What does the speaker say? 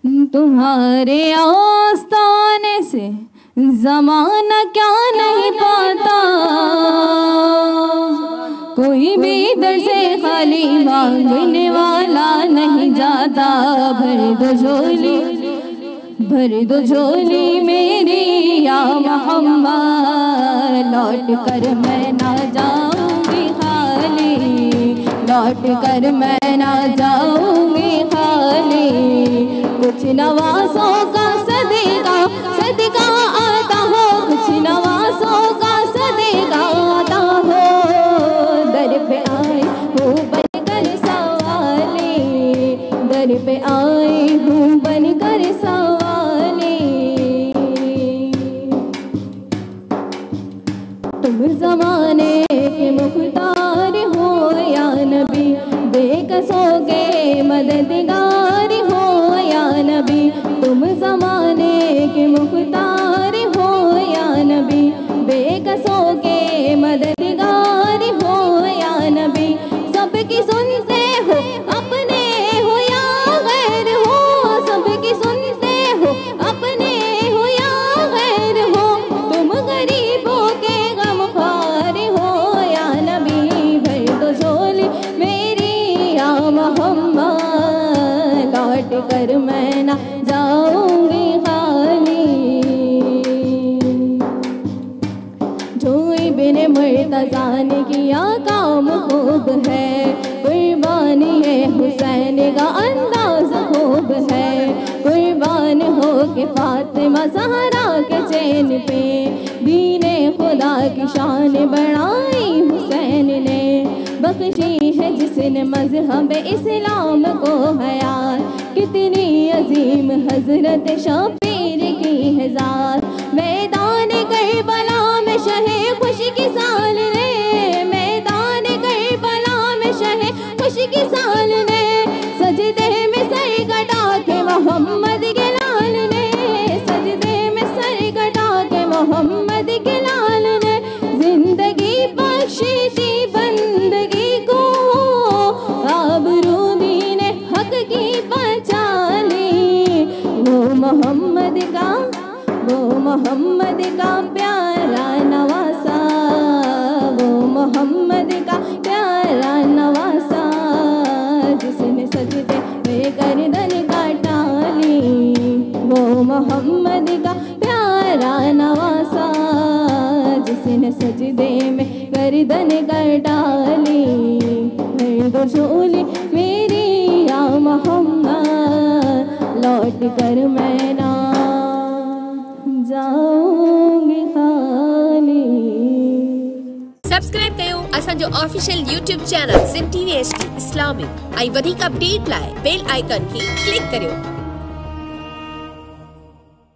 तुम्हारे आस्ताने से ज़माना क्या नहीं पाता, कोई भी दर से खाली मांगने वाला नहीं जाता। भर दो झोली मेरी या मोहम्मद, लौट कर मैं ना जाऊंगी खाली, लौट कर मैं ना जाऊंगी खाली। कुछ नवाज़ों का सदका सदका आता हो, कुछ नवाज़ों का सदका आता हो। दर पे आई हूँ बनकर सवाली, दर पे आई हूँ बनकर सवाली। तुम ज़माने के मुख्तार हो या नबी, बेकसों के मददगार हो या नबी। तुम ज़माने के मुख्तार हो या नबी, बेकसों के मददगार हो या नबी। सबकी सुनते हो अपने हो या गैर हो, सबकी सुनते हो अपने हो या गैर हो। तुम गरीबों के गमख्वार हो या नबी, भर दो झोली मेरी या मोहम्मद, लौट कर मैं ना जाऊंगी खाली। जो इब्न मुर्तज़ा ने किया काम खूब है, कुर्बानी है हुसैन का अंदाज खूब है। कुर्बान हो के फातिमा ज़हरा के चैन पे, दीने खुदा की शान बढ़ाई हुसैन ने। बख्शी है जिसने मज़हब इस्लाम को हयात, कितनी अजीम हजरत शबीर की है ज़ात। मैदान करबला में शहे खुशी की साल ने, मैदान करबला में शहे खुशी की साल ने। सजदे में सर कटा के मोहम्मद के लाल ने, सजदे में सर कटा के मोहम्मद के लाल ने। जिंदगी बख्शी थी बंदगी को, आबरू दीने हक की बचा ली। वो मोहम्मद का प्यारा नवासा, वो मोहम्मद का प्यारा नवासा। जिसने सजदे में गर्दन काटा ली, वो मोहम्मद का प्यारा नवासा। जिसने सजदे में गर्दन काटा ली, भर दो झोली मेरी या मोहम्मद, लौट कर मैं ना जाऊंगी खाली। सब्सक्राइब कयो असांजो official YouTube channel Sindh TV HD Islamic. ऐं वधीक अपडेट लाइ बेल आइकन खे क्लिक करियो।